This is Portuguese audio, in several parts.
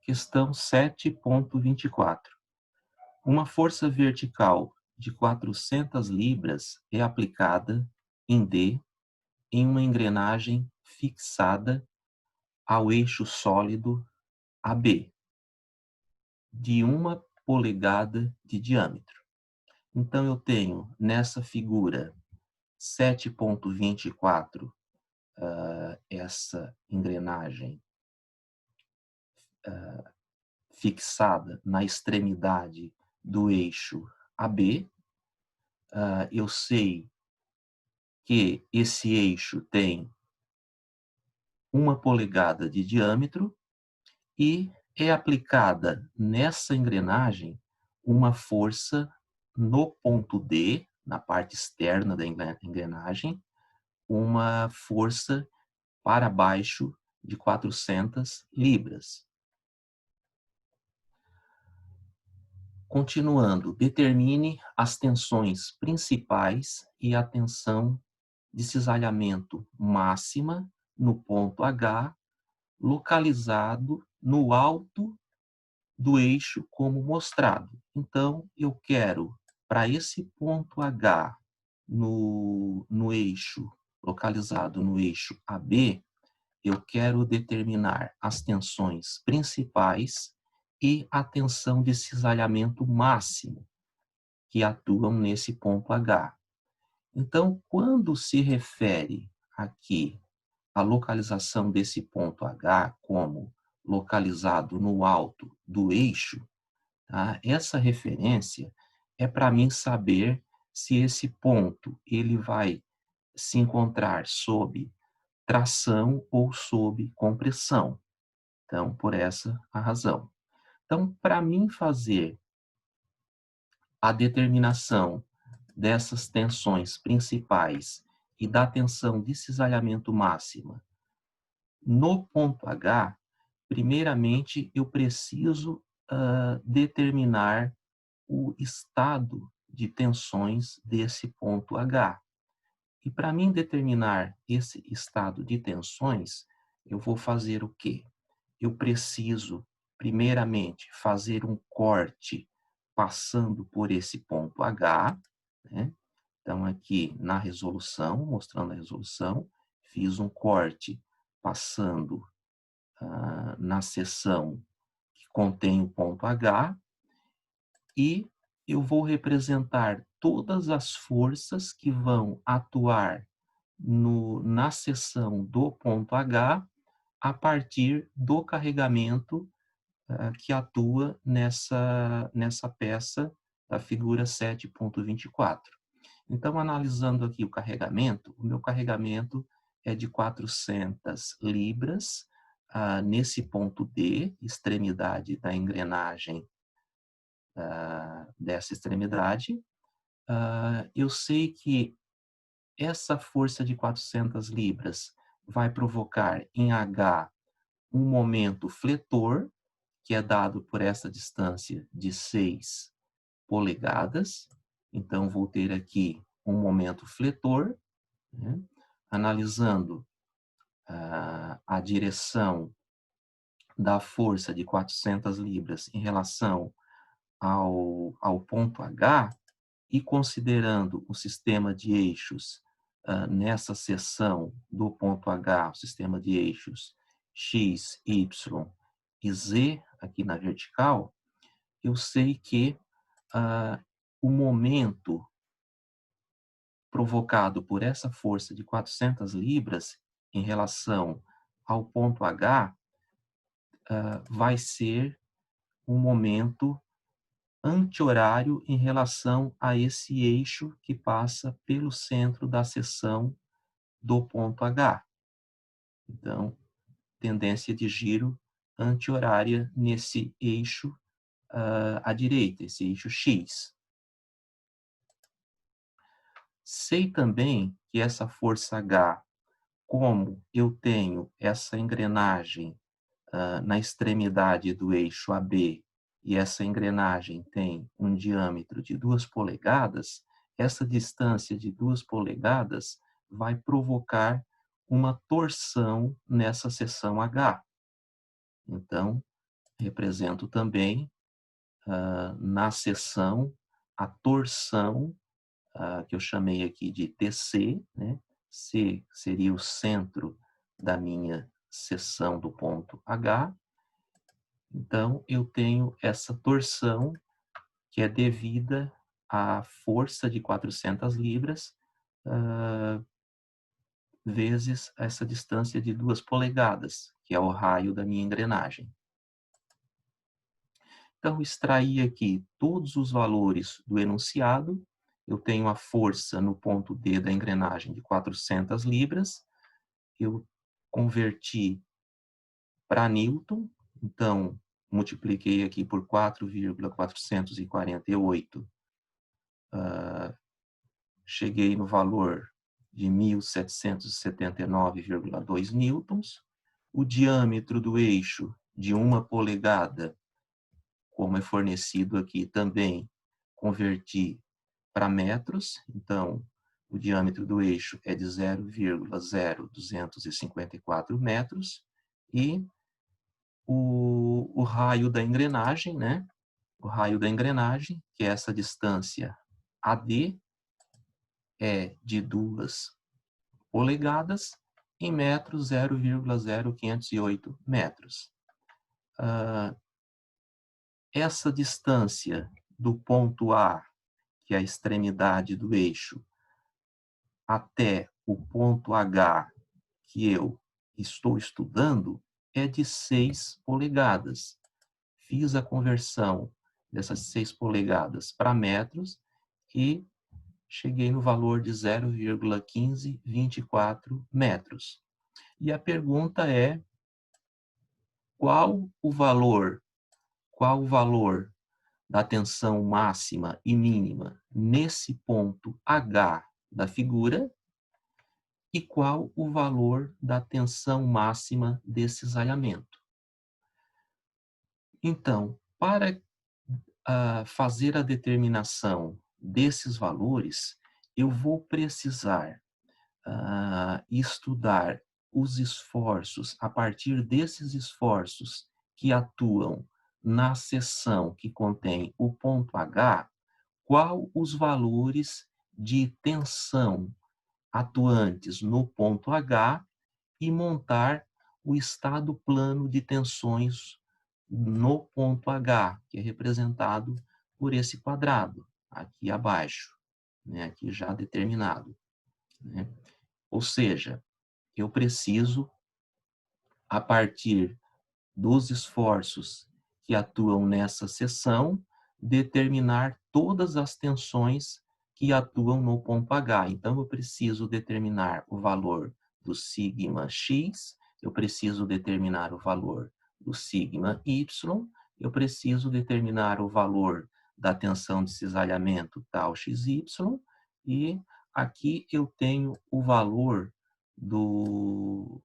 Questão 7.24. Uma força vertical de 400 libras é aplicada em D em uma engrenagem fixada ao eixo sólido AB, de 1 polegada de diâmetro. Então, eu tenho nessa figura 7.24, essa engrenagem fixada na extremidade do eixo AB. Eu sei que esse eixo tem 1 polegada de diâmetro e é aplicada nessa engrenagem uma força no ponto D, na parte externa da engrenagem, uma força para baixo de 400 libras. Continuando, determine as tensões principais e a tensão de cisalhamento máxima no ponto H, localizado no alto do eixo como mostrado. Então, eu quero, para esse ponto H no eixo, localizado no eixo AB, eu quero determinar as tensões principais e a tensão de cisalhamento máximo que atuam nesse ponto H. Então, quando se refere aqui à localização desse ponto H como localizado no alto do eixo, tá? Essa referência é para mim saber se esse ponto ele vai se encontrar sob tração ou sob compressão. Então, por essa a razão. Então, para mim fazer a determinação dessas tensões principais e da tensão de cisalhamento máxima no ponto H, primeiramente eu preciso determinar o estado de tensões desse ponto H. E para mim determinar esse estado de tensões, eu vou fazer o quê? Eu preciso, primeiramente, fazer um corte passando por esse ponto H, né? Então, aqui na resolução, mostrando a resolução, fiz um corte passando na seção que contém o ponto H e eu vou representar todas as forças que vão atuar na seção do ponto H a partir do carregamento que atua nessa peça da figura 7.24. Então, analisando aqui o carregamento, o meu carregamento é de 400 libras nesse ponto D, extremidade da engrenagem dessa extremidade. Eu sei que essa força de 400 libras vai provocar em H um momento fletor, que é dado por essa distância de 6 polegadas. Então, vou ter aqui um momento fletor, né? Analisando a direção da força de 400 libras em relação ao ponto H e considerando o sistema de eixos nessa seção do ponto H, o sistema de eixos X, Y e Z, aqui na vertical, eu sei que o momento provocado por essa força de 400 libras em relação ao ponto H vai ser um momento anti-horário em relação a esse eixo que passa pelo centro da seção do ponto H. Então, tendência de giro anti-horária nesse eixo à direita, esse eixo X. Sei também que essa força H, como eu tenho essa engrenagem na extremidade do eixo AB e essa engrenagem tem um diâmetro de 2 polegadas, essa distância de 2 polegadas vai provocar uma torção nessa seção H. Então, represento também, na seção, a torção, que eu chamei aqui de TC, né? C seria o centro da minha seção do ponto H. Então, eu tenho essa torção que é devida à força de 400 libras, vezes essa distância de 2 polegadas, que é o raio da minha engrenagem. Então, extraí aqui todos os valores do enunciado. Eu tenho a força no ponto D da engrenagem de 400 libras. Eu converti para Newton, então multipliquei aqui por 4,448, cheguei no valor de 1.779,2 newtons. O diâmetro do eixo de 1 polegada, como é fornecido aqui também, converti para metros, então o diâmetro do eixo é de 0,0254 metros, e o raio da engrenagem, né? O raio da engrenagem, que é essa distância AD, é de 2 polegadas, em metros 0,0508 metros. Essa distância do ponto A, que é a extremidade do eixo, até o ponto H, que eu estou estudando, é de 6 polegadas. Fiz a conversão dessas 6 polegadas para metros e cheguei no valor de 0,1524 metros. E a pergunta é: qual o valor da tensão máxima e mínima nesse ponto H da figura e qual o valor da tensão máxima desse cisalhamento? Então, para fazer a determinação desses valores, eu vou precisar estudar os esforços, a partir desses esforços que atuam na seção que contém o ponto H, qual os valores de tensão atuantes no ponto H e montar o estado plano de tensões no ponto H, que é representado por esse quadrado, aqui abaixo, né, aqui já determinado, né? Ou seja, eu preciso, a partir dos esforços que atuam nessa seção, determinar todas as tensões que atuam no ponto H. Então, eu preciso determinar o valor do sigma x, eu preciso determinar o valor do sigma y, eu preciso determinar o valor da tensão de cisalhamento tal xy, e aqui eu tenho o valor do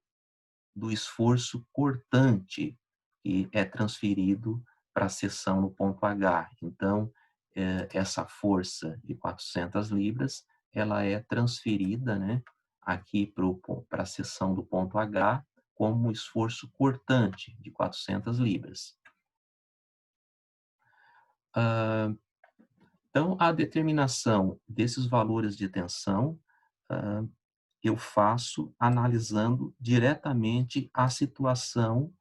esforço cortante que é transferido para a seção no ponto H. Então, essa força de 400 libras, ela é transferida, né, aqui para a seção do ponto H como um esforço cortante de 400 libras. Então, a determinação desses valores de tensão eu faço analisando diretamente a situação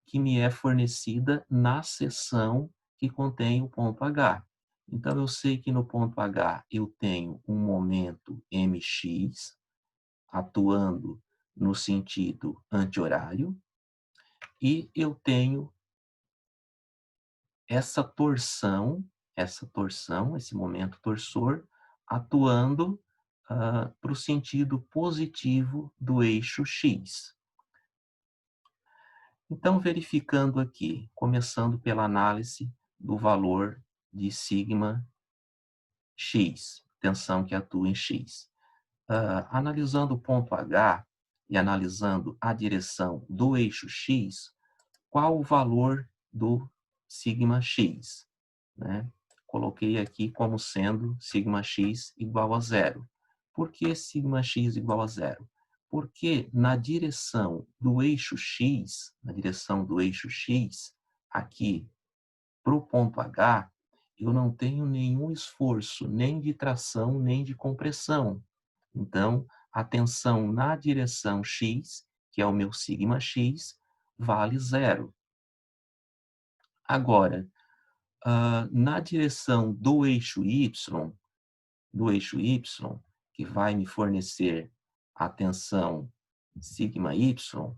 que me é fornecida na seção que contém o ponto H. Então, eu sei que no ponto H eu tenho um momento mx atuando no sentido anti-horário e eu tenho essa torção, esse momento torsor, atuando para o sentido positivo do eixo x. Então, verificando aqui, começando pela análise do valor de sigma x, tensão que atua em x. Analisando o ponto H e analisando a direção do eixo x, qual o valor do sigma x, né? Coloquei aqui como sendo sigma x igual a zero. Por que sigma x igual a zero? Porque na direção do eixo x, aqui para o ponto H, eu não tenho nenhum esforço, nem de tração, nem de compressão. Então, a tensão na direção X, que é o meu sigma X, vale 0. Agora, na direção do eixo Y, que vai me fornecer a tensão sigma Y,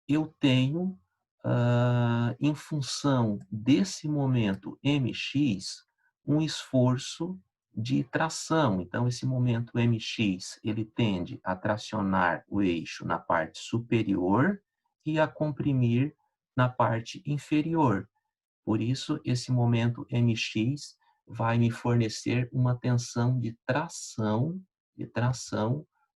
eu tenho, em função desse momento mx, um esforço de tração. Então, esse momento mx, ele tende a tracionar o eixo na parte superior e a comprimir na parte inferior. Por isso, esse momento mx vai me fornecer uma tensão de tração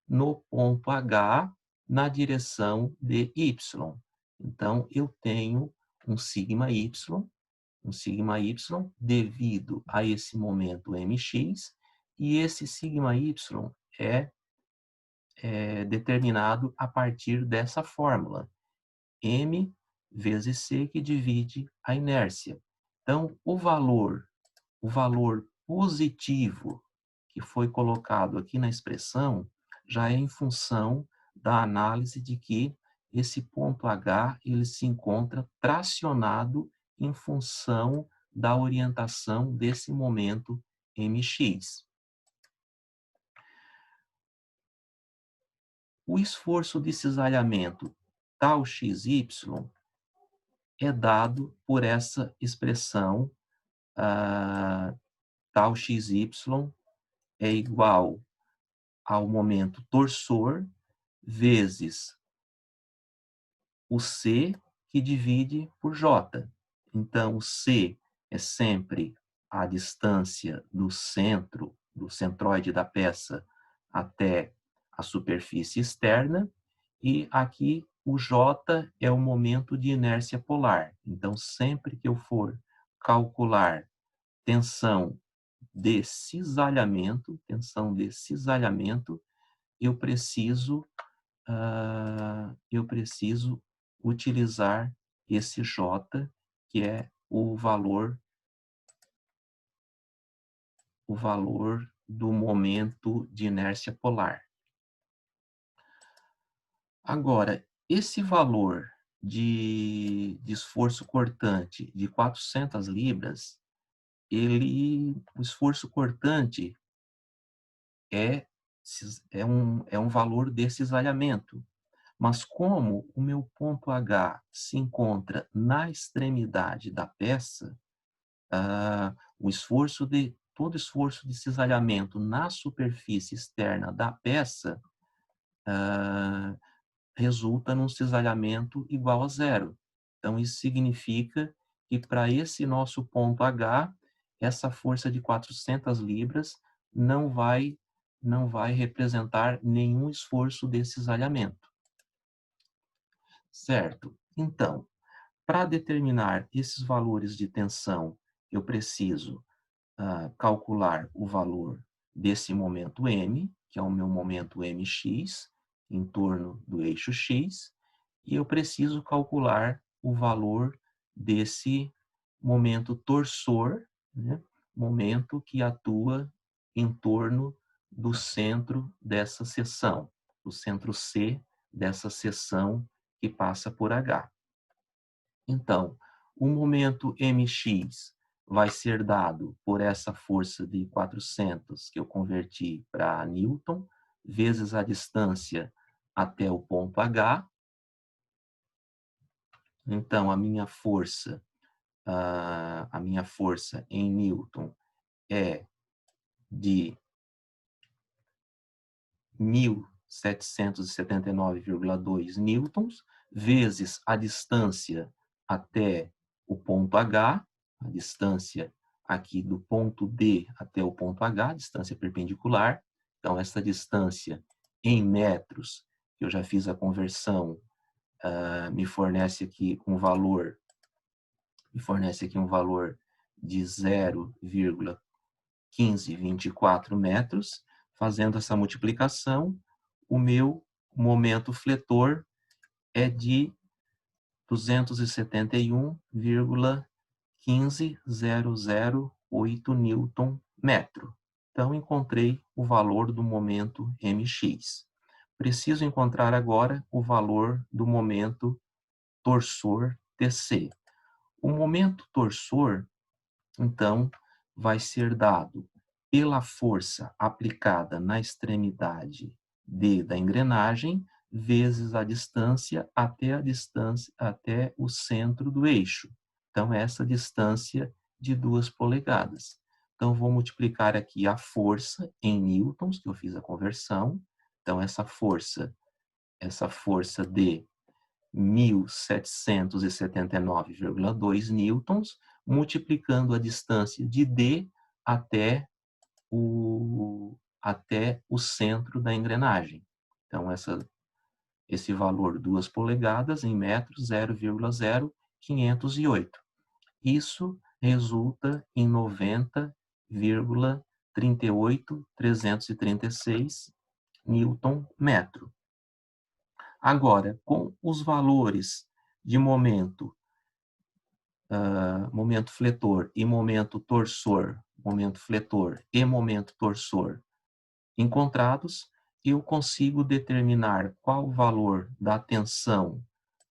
no ponto H na direção de y. Então, eu tenho um sigma y devido a esse momento mx, e esse sigma y é determinado a partir dessa fórmula, m vezes c, que divide a inércia. Então, o valor positivo que foi colocado aqui na expressão já é em função da análise de que esse ponto H ele se encontra tracionado em função da orientação desse momento mx. O esforço de cisalhamento tau xy é dado por essa expressão, tau xy é igual ao momento torsor vezes o C, que divide por J. Então, o C é sempre a distância do centroide da peça até a superfície externa, e aqui o J é o momento de inércia polar. Então, sempre que eu for calcular tensão de cisalhamento, eu preciso utilizar esse J, que é o valor do momento de inércia polar. Agora, esse valor de esforço cortante de 400 libras, o esforço cortante é um valor de cisalhamento. Mas como o meu ponto H se encontra na extremidade da peça, todo esforço de cisalhamento na superfície externa da peça resulta num cisalhamento igual a 0. Então, isso significa que para esse nosso ponto H, essa força de 400 libras não vai representar nenhum esforço de cisalhamento. Certo? Então, para determinar esses valores de tensão, eu preciso calcular o valor desse momento M, que é o meu momento mx, em torno do eixo x, e eu preciso calcular o valor desse momento torsor, né? Momento que atua em torno do centro dessa seção, do centro C dessa seção que passa por H. Então, o momento mx vai ser dado por essa força de 400 que eu converti para Newton, vezes a distância até o ponto H. Então, a minha força em Newton é de 1.779,2 newtons, vezes a distância até o ponto H, a distância aqui do ponto D até o ponto H, distância perpendicular. Então, essa distância em metros, que eu já fiz a conversão, me fornece aqui um valor de 0,1524 metros. Fazendo essa multiplicação, o meu momento fletor é de 271,15008 Newton metro. Então, encontrei o valor do momento mx. Preciso encontrar agora o valor do momento torsor TC. O momento torsor, então, vai ser dado pela força aplicada na extremidade D da engrenagem vezes a distância até o centro do eixo. Então, essa distância de 2 polegadas. Então, vou multiplicar aqui a força em newtons, que eu fiz a conversão. Então, essa força de 1.779,2 newtons, multiplicando a distância de D até o centro da engrenagem. Então, esse valor, 2 polegadas em metros, 0,0508. Isso resulta em 90,38336 Newton metro. Agora, com os valores de momento fletor e momento torsor encontrados, eu consigo determinar qual o valor da tensão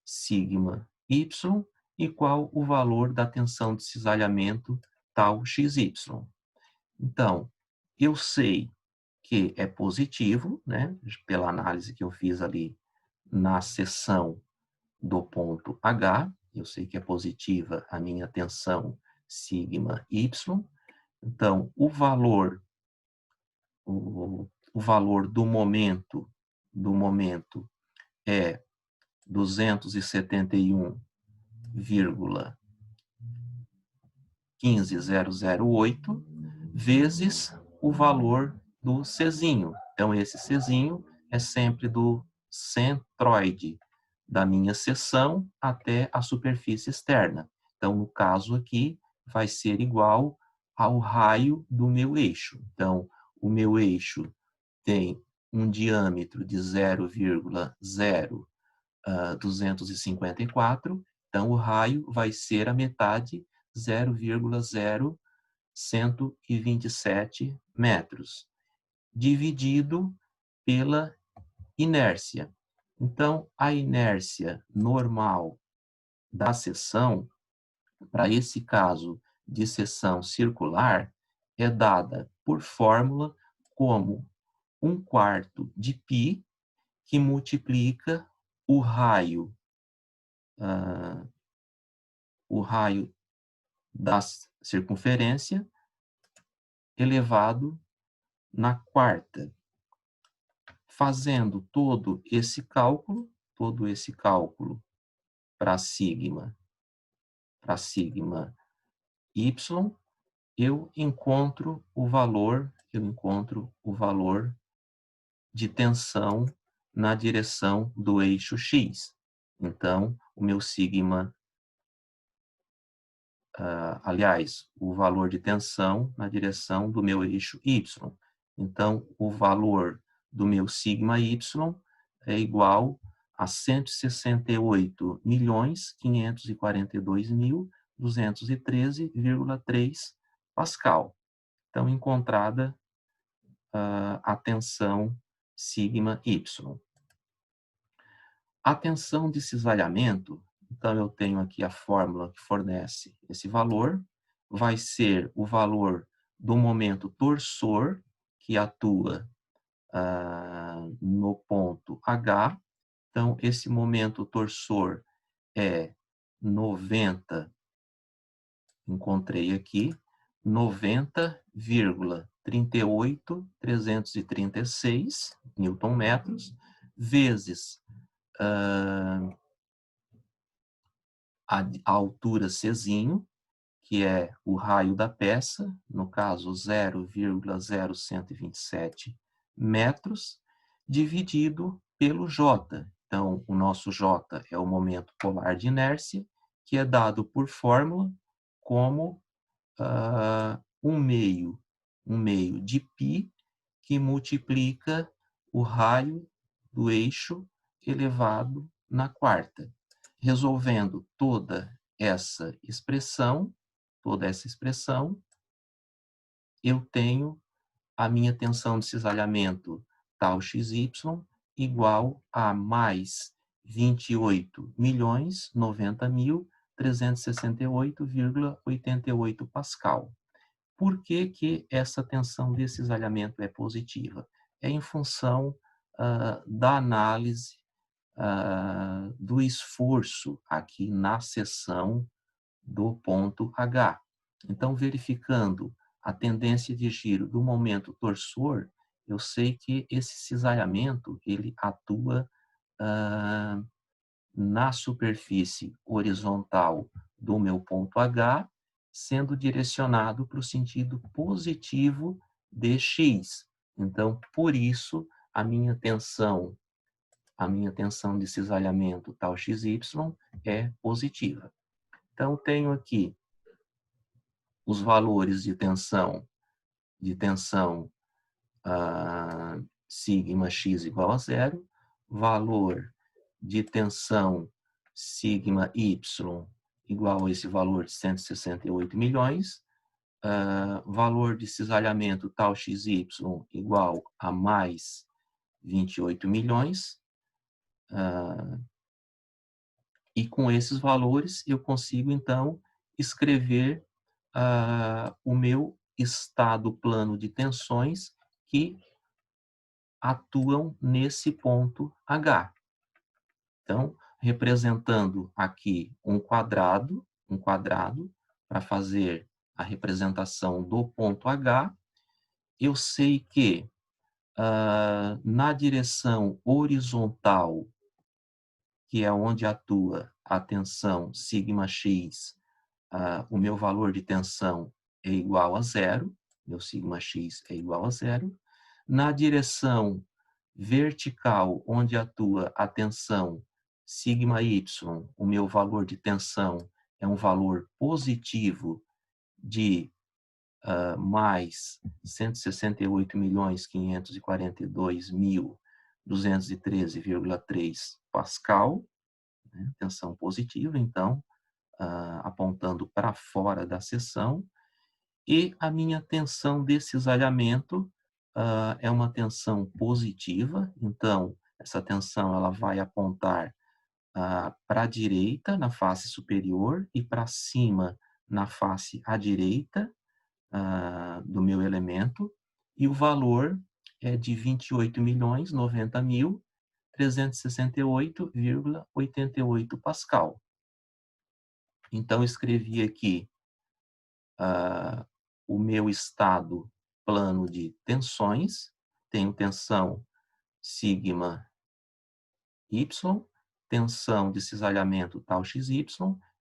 sigma y e qual o valor da tensão de cisalhamento tau xy. Então, eu sei que é positivo, né, pela análise que eu fiz ali na seção do ponto H, eu sei que é positiva a minha tensão sigma y. Então, o valor do momento é 271,15008 vezes o valor do Czinho. Então, esse Czinho é sempre do centroide da minha seção até a superfície externa. Então, no caso aqui, vai ser igual ao raio do meu eixo. Então, o meu eixo tem um diâmetro de 0,0254, então o raio vai ser a metade, 0,0127 metros, dividido pela inércia. Então, a inércia normal da seção, para esse caso de seção circular, é dada por fórmula como 1/4 de π, que multiplica o raio da circunferência elevado na quarta. Fazendo todo esse cálculo para sigma y, eu encontro o valor de tensão na direção do eixo x. Então, o meu sigma, o valor de tensão na direção do meu eixo y. Então, o valor do meu sigma y é igual a 168.542.213,3 Pascal. Então, encontrada a tensão sigma y. A tensão de cisalhamento, então eu tenho aqui a fórmula que fornece esse valor, vai ser o valor do momento torsor que atua no ponto H. Então, esse momento torsor é 90, encontrei aqui, 90,38336 Newton metros, vezes a altura Czinho, que é o raio da peça, no caso 0,0127 metros, dividido pelo J. Então, o nosso J é o momento polar de inércia, que é dado por fórmula como um meio de π, que multiplica o raio do eixo elevado na quarta. resolvendo toda essa expressão, eu tenho a minha tensão de cisalhamento tal XY igual a mais 28.090.368,88 Pascal. Por que que essa tensão de cisalhamento é positiva? É em função da análise do esforço aqui na seção do ponto H. Então, verificando a tendência de giro do momento torsor, eu sei que esse cisalhamento ele atua na superfície horizontal do meu ponto H, sendo direcionado para o sentido positivo de x. Então, por isso, a minha tensão de cisalhamento tal XY é positiva. Então, tenho aqui os valores de tensão sigma x igual a zero, valor de tensão sigma y igual a esse valor de 168 milhões, valor de cisalhamento tal xy igual a mais 28 milhões, e com esses valores eu consigo, então, escrever o meu estado plano de tensões que atuam nesse ponto H. Então, representando aqui um quadrado para fazer a representação do ponto H, eu sei que na direção horizontal, que é onde atua a tensão sigma x, o meu valor de tensão é igual a zero, meu sigma x é igual a zero. Na direção vertical, onde atua a tensão sigma y, o meu valor de tensão é um valor positivo de mais 168.542.213,3 Pascal, né, tensão positiva, então, apontando para fora da seção, e a minha tensão de cisalhamento é uma tensão positiva, então, essa tensão ela vai apontar para a direita, na face superior, e para cima, na face à direita do meu elemento, e o valor é de 28.090.368,88 Pascal. Então, escrevi aqui o meu estado plano de tensões, tenho tensão sigma y, tensão de cisalhamento tal xy,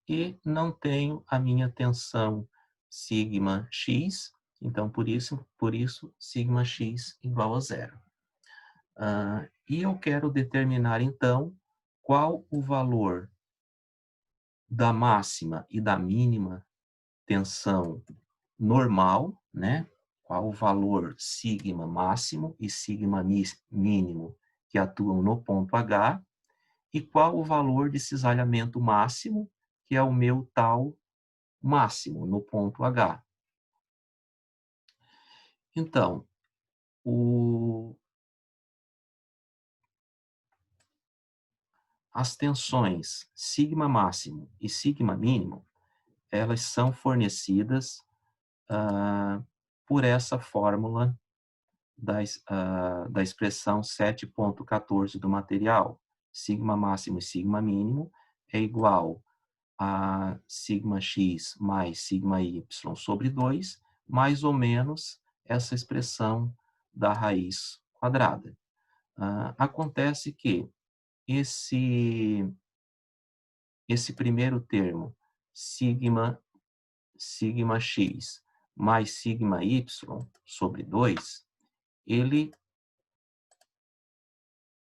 e não tenho a minha tensão sigma x, então por isso sigma x igual a zero. E eu quero determinar então qual o valor da máxima e da mínima tensão normal, né? Qual o valor sigma máximo e sigma mínimo que atuam no ponto H, e qual o valor de cisalhamento máximo, que é o meu tal máximo no ponto H. Então, as tensões sigma máximo e sigma mínimo, elas são fornecidas por essa fórmula da expressão 7.14 do material. Sigma máximo e sigma mínimo é igual a sigma x mais sigma y sobre 2, mais ou menos essa expressão da raiz quadrada. Acontece que esse primeiro termo, sigma x mais sigma y sobre 2, ele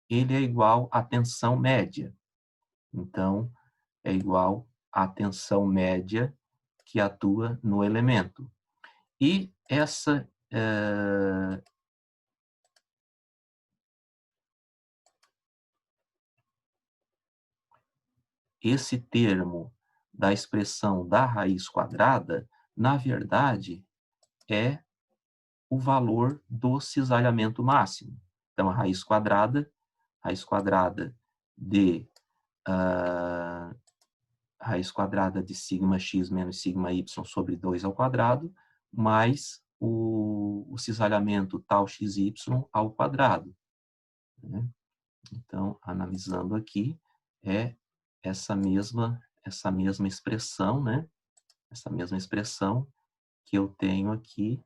é igual à tensão média. Então, é igual à tensão média que atua no elemento. E esse termo da expressão da raiz quadrada, na verdade, é o valor do cisalhamento máximo. Então, a raiz quadrada de raiz quadrada de sigma x menos sigma y sobre 2 ao quadrado, mais o cisalhamento tal xy ao quadrado. Né? Então, analisando aqui, é essa mesma expressão, né? Essa mesma expressão que eu tenho aqui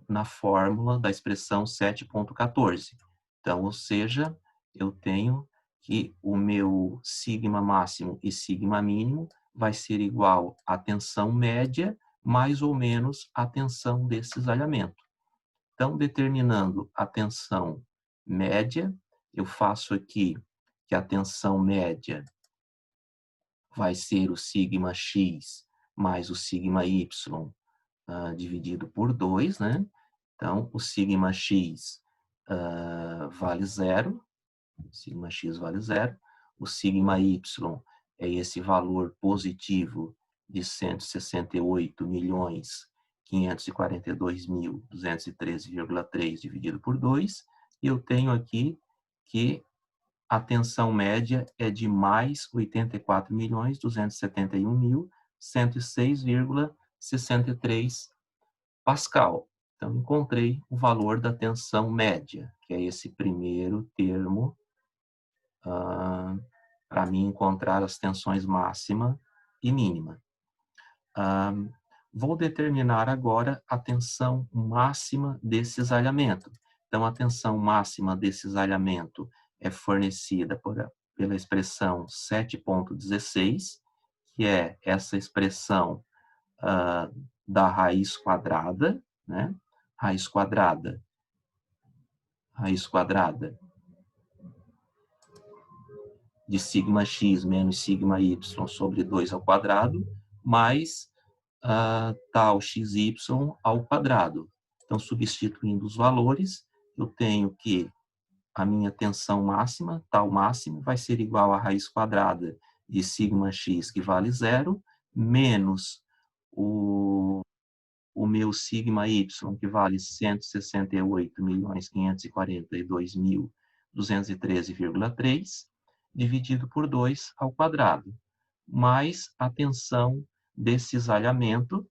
na fórmula da expressão 7.14. Então, ou seja, eu tenho que o meu sigma máximo e sigma mínimo vai ser igual à tensão média mais ou menos a tensão desse cisalhamento. Então, determinando a tensão média, eu faço aqui que a tensão média vai ser o sigma x mais o sigma y dividido por 2, né? Então, o sigma x vale 0, sigma x vale 0, o sigma y é esse valor positivo de 168.542.213,3 dividido por 2, e eu tenho aqui que a tensão média é de mais 84.271.106,63 Pascal. Então, encontrei o valor da tensão média, que é esse primeiro termo, para mim encontrar as tensões máxima e mínima. Vou determinar agora a tensão máxima desse cisalhamento. Então, a tensão máxima desse cisalhamento é fornecida pela expressão 7.16, que é essa expressão da raiz quadrada, né? Raiz quadrada de sigma x menos sigma y sobre 2 ao quadrado, mais tal xy ao quadrado. Então, substituindo os valores, eu tenho que a minha tensão máxima, tal máximo, vai ser igual à raiz quadrada de sigma x, que vale 0, menos o meu sigma y, que vale 168.542.213,3, dividido por 2 ao quadrado, mais a tensão de cisalhamento,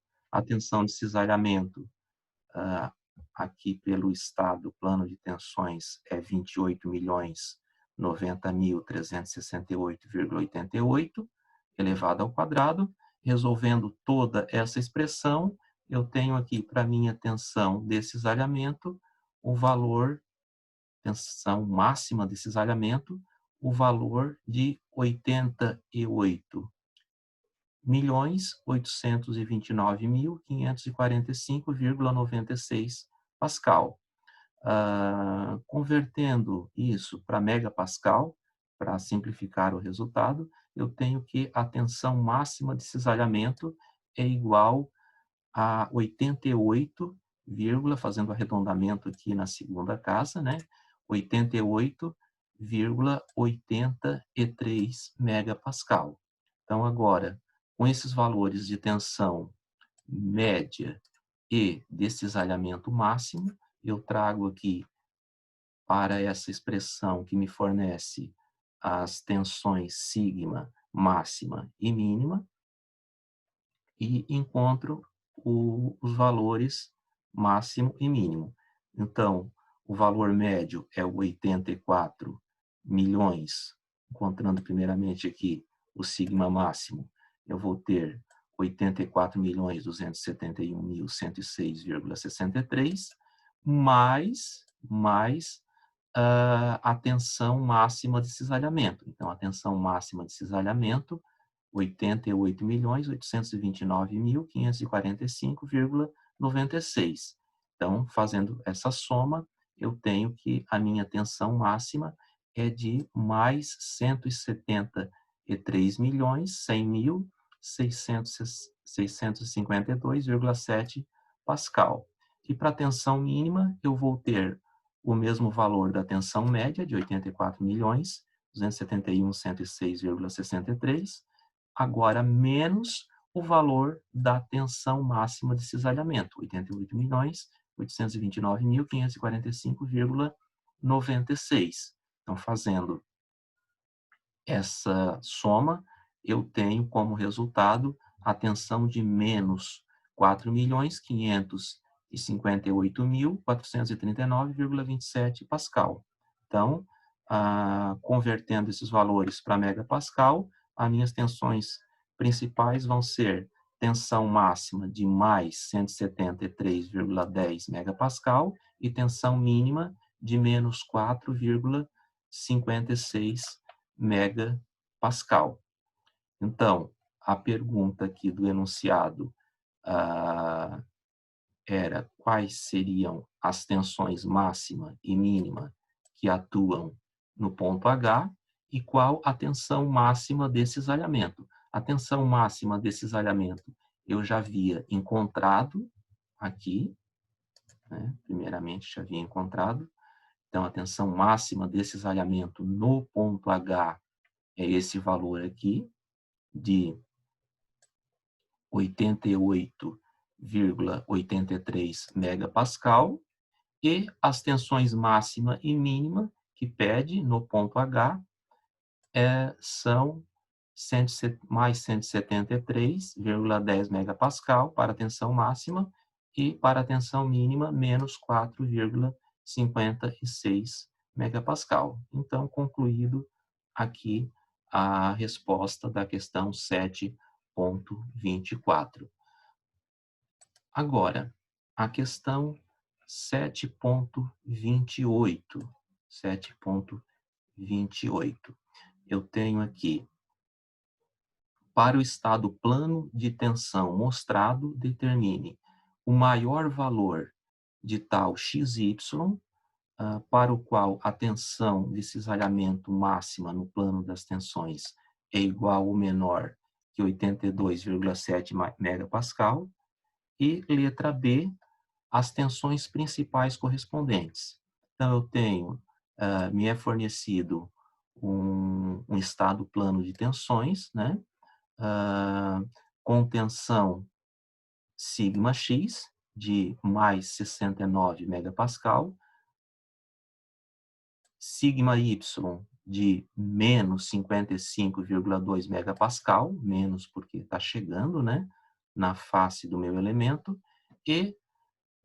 aqui pelo estado plano de tensões é 28.090.368,88 elevado ao quadrado. Resolvendo toda essa expressão, eu tenho aqui para minha tensão de cisalhamento o valor, tensão máxima de cisalhamento, o valor de 88.829.545,96 Pascal. Convertendo isso para megapascal, para simplificar o resultado, eu tenho que a tensão máxima de cisalhamento é igual a 88, fazendo arredondamento aqui na segunda casa, né? 88,83 megapascal. Então, agora, com esses valores de tensão média e de cisalhamento máximo, eu trago aqui para essa expressão que me fornece as tensões sigma máxima e mínima e encontro os valores máximo e mínimo. Então, o valor médio é 84 milhões, encontrando primeiramente aqui o sigma máximo, eu vou ter 84.271.106,63, mais a tensão máxima de cisalhamento. Então, a tensão máxima de cisalhamento, 88.829.545,96. Então, fazendo essa soma, eu tenho que a minha tensão máxima é de mais 173.100.652,7 Pascal. E para a tensão mínima, eu vou ter o mesmo valor da tensão média, de 84 milhões, 271.106,63, agora menos o valor da tensão máxima de cisalhamento, 88.829.545,96. Então, fazendo essa soma, eu tenho como resultado a tensão de menos 4.558.439,27 Pascal. Então, convertendo esses valores para megapascal, as minhas tensões principais vão ser tensão máxima de mais 173,10 megapascal e tensão mínima de menos 4,56 megapascal. Então, a pergunta aqui do enunciado era quais seriam as tensões máxima e mínima que atuam no ponto H e qual a tensão máxima de cisalhamento. A tensão máxima de cisalhamento eu já havia encontrado aqui, né? Primeiramente já havia encontrado. Então, a tensão máxima de cisalhamento no ponto H é esse valor aqui, de 88,83 megapascal, e as tensões máxima e mínima que pede no ponto H são mais 173,10 megapascal para a tensão máxima e para a tensão mínima menos 4,56 megapascal. Então, concluído aqui a resposta da questão 7.24. Agora, a questão 7.28. 7.28. Eu tenho aqui, para o estado plano de tensão mostrado, determine o maior valor de tal XY, para o qual a tensão de cisalhamento máxima no plano das tensões é igual ou menor que 82,7 megapascal, e letra B, as tensões principais correspondentes. Então, eu tenho, me é fornecido um estado plano de tensões, né? Com tensão sigma x de mais 69 megapascal, sigma y de menos 55,2 megapascal, menos porque está chegando, né, na face do meu elemento, e,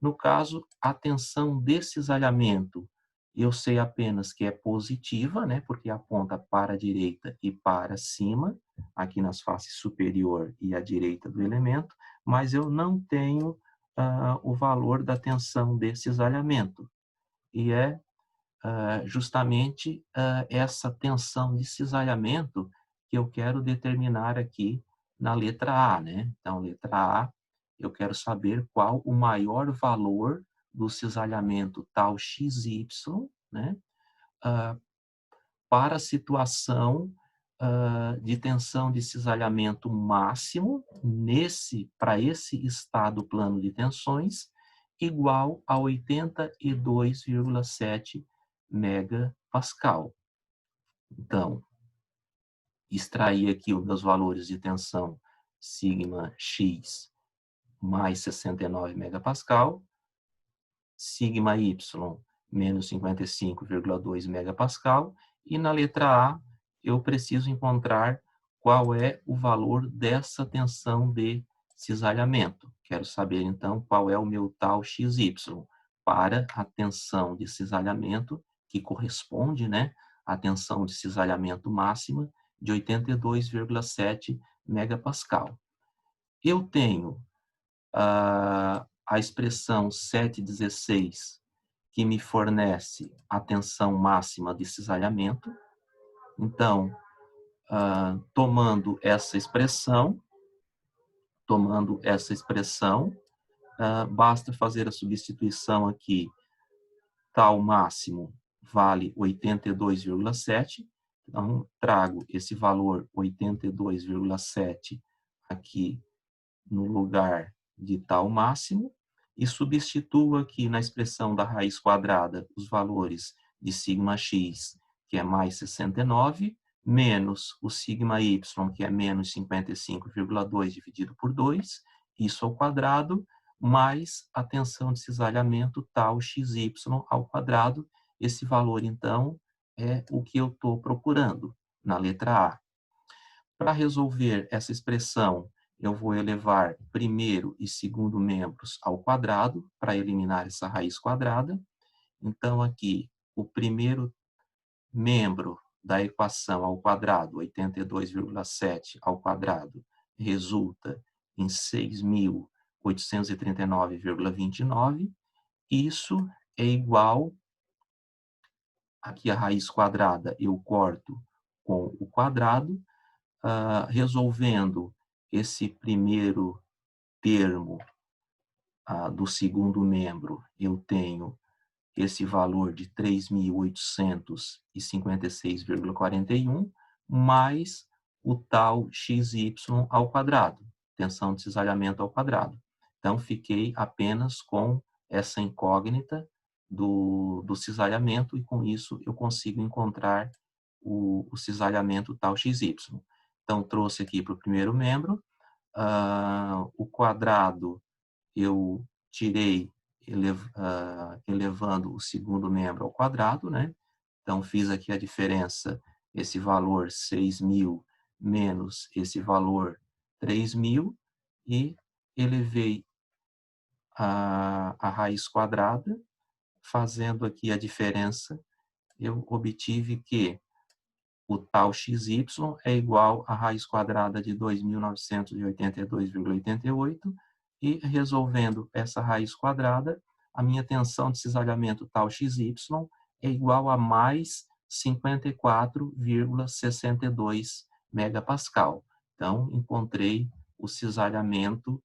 no caso, a tensão de cisalhamento, eu sei apenas que é positiva, né, porque aponta para a direita e para cima, aqui nas faces superior e à direita do elemento, mas eu não tenho o valor da tensão de cisalhamento, e é justamente essa tensão de cisalhamento que eu quero determinar aqui na letra A, né? Então, letra A, eu quero saber qual o maior valor do cisalhamento tal XY, né? Para a situação de tensão de cisalhamento máximo para esse estado plano de tensões igual a 82,7 megapascal. Então, extrair aqui os meus valores de tensão sigma x mais 69 megapascal, sigma y menos 55,2 megapascal, e na letra A eu preciso encontrar qual é o valor dessa tensão de cisalhamento. Quero saber, então, qual é o meu tal XY para a tensão de cisalhamento, que corresponde, né, à tensão de cisalhamento máxima de 82,7 megapascal. Eu tenho a expressão 716, que me fornece a tensão máxima de cisalhamento. Então, tomando essa expressão, basta fazer a substituição aqui. Tal máximo vale 82,7. Então, trago esse valor 82,7 aqui no lugar de tal máximo e substituo aqui na expressão da raiz quadrada os valores de sigma x, que é mais 69, menos o sigma y, que é menos 55,2 dividido por 2, isso ao quadrado, mais a tensão de cisalhamento tal xy ao quadrado. Esse valor, então, é o que eu estou procurando na letra A. Para resolver essa expressão, eu vou elevar primeiro e segundo membros ao quadrado, para eliminar essa raiz quadrada. Então, aqui, o primeiro membro da equação ao quadrado, 82,7 ao quadrado, resulta em 6.839,29. Isso é igual, aqui a raiz quadrada eu corto com o quadrado, resolvendo esse primeiro termo do segundo membro, eu tenho esse valor de 3.856,41, mais o tal xy ao quadrado, tensão de cisalhamento ao quadrado. Então, fiquei apenas com essa incógnita do cisalhamento, e com isso eu consigo encontrar o cisalhamento tal xy. Então, trouxe aqui para o primeiro membro, o quadrado eu tirei elevando o segundo membro ao quadrado, né? Então, fiz aqui a diferença, esse valor 6.000 menos esse valor 3.000, e elevei a raiz quadrada, fazendo aqui a diferença, eu obtive que o tal xy é igual à raiz quadrada de 2.982,88, e resolvendo essa raiz quadrada, a minha tensão de cisalhamento tal xy é igual a mais 54,62 megapascal. Então, encontrei o cisalhamento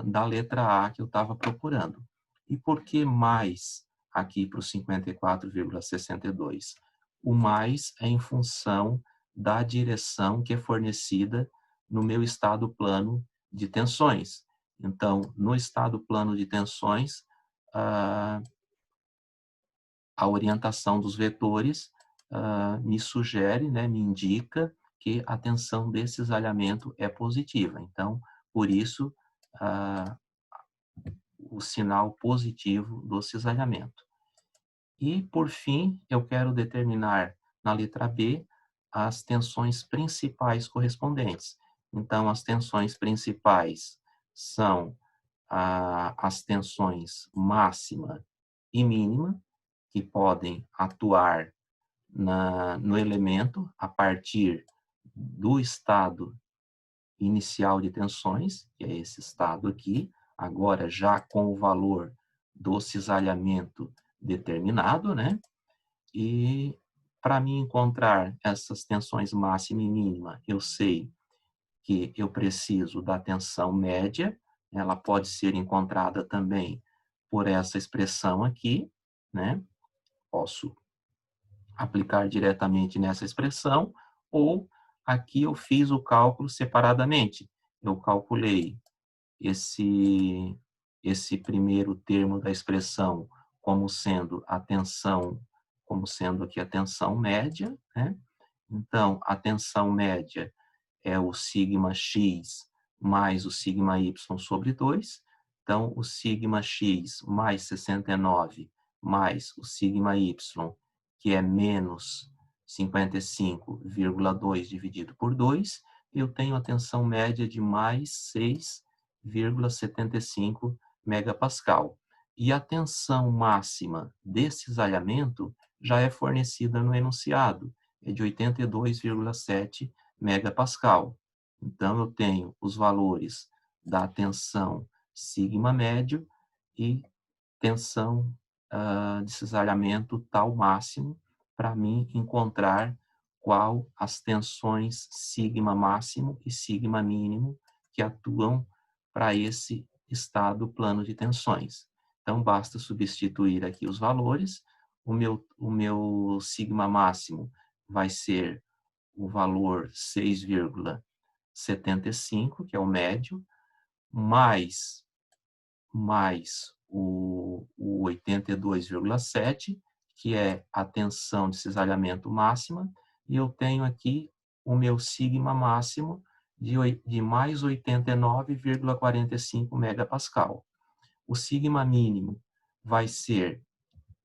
da letra A que eu estava procurando. E por que mais aqui para o 54,62? O mais é em função da direção que é fornecida no meu estado plano de tensões. Então, no estado plano de tensões, a orientação dos vetores me sugere, né, me indica que a tensão desse cisalhamento é positiva. Então, por isso, o sinal positivo do cisalhamento. E, por fim, eu quero determinar na letra B as tensões principais correspondentes. Então, as tensões principais são as tensões máxima e mínima, que podem atuar no elemento a partir do estado inicial de tensões, que é esse estado aqui, agora já com o valor do cisalhamento determinado, né? E para mim encontrar essas tensões máxima e mínima, eu sei que eu preciso da tensão média, ela pode ser encontrada também por essa expressão aqui, né? Posso aplicar diretamente nessa expressão, ou aqui eu fiz o cálculo separadamente. Eu calculei esse primeiro termo da expressão como sendo a tensão, como sendo aqui a tensão média, né? Então, a tensão média é o sigma x mais o sigma y sobre 2. Então, o sigma x mais 69 mais o sigma y, que é menos 55,2 dividido por 2, eu tenho a tensão média de mais 6,75 megapascal. E a tensão máxima desse cisalhamento já é fornecida no enunciado, é de 82,7 megapascal. Então, eu tenho os valores da tensão sigma médio e tensão de cisalhamento tal máximo, para mim encontrar qual as tensões sigma máximo e sigma mínimo que atuam para esse estado plano de tensões. Então, basta substituir aqui os valores. O meu sigma máximo vai ser o valor 6,75, que é o médio, mais o 82,7, que é a tensão de cisalhamento máxima, e eu tenho aqui o meu sigma máximo de mais 89,45 megapascal. O sigma mínimo vai ser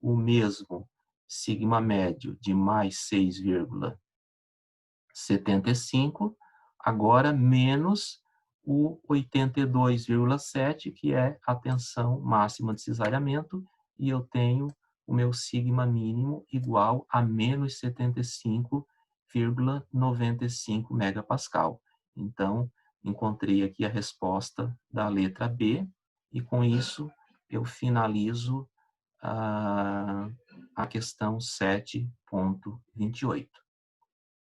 o mesmo sigma médio de mais 6,75, agora menos o 82,7, que é a tensão máxima de cisalhamento, e eu tenho o meu sigma mínimo igual a menos 75,95 megapascal. Então, encontrei aqui a resposta da letra B, e com isso eu finalizo a questão 7.28.